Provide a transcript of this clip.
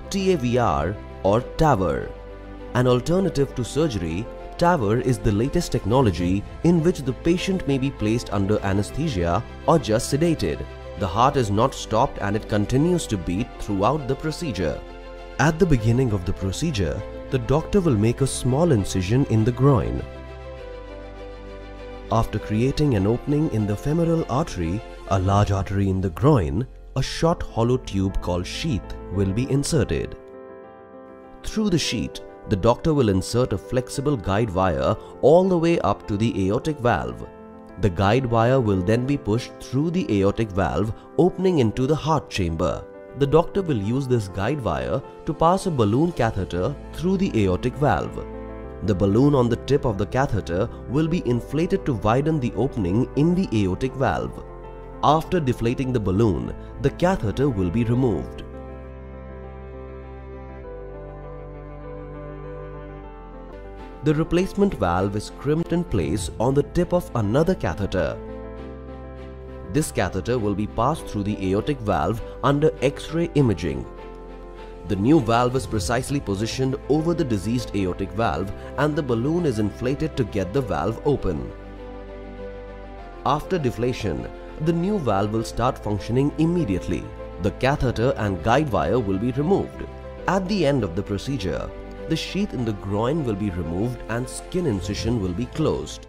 TAVR or TAVR. An alternative to surgery, TAVR is the latest technology in which the patient may be placed under anesthesia or just sedated. The heart is not stopped and it continues to beat throughout the procedure. At the beginning of the procedure, the doctor will make a small incision in the groin. After creating an opening in the femoral artery, a large artery in the groin, a short hollow tube called sheath will be inserted. Through the sheath, the doctor will insert a flexible guide wire all the way up to the aortic valve. The guide wire will then be pushed through the aortic valve, opening into the heart chamber. The doctor will use this guide wire to pass a balloon catheter through the aortic valve. The balloon on the tip of the catheter will be inflated to widen the opening in the aortic valve. After deflating the balloon, the catheter will be removed. The replacement valve is crimped in place on the tip of another catheter. This catheter will be passed through the aortic valve under X-ray imaging. The new valve is precisely positioned over the diseased aortic valve and the balloon is inflated to get the valve open. After deflation, the new valve will start functioning immediately. The catheter and guide wire will be removed. At the end of the procedure, the sheath in the groin will be removed and skin incision will be closed.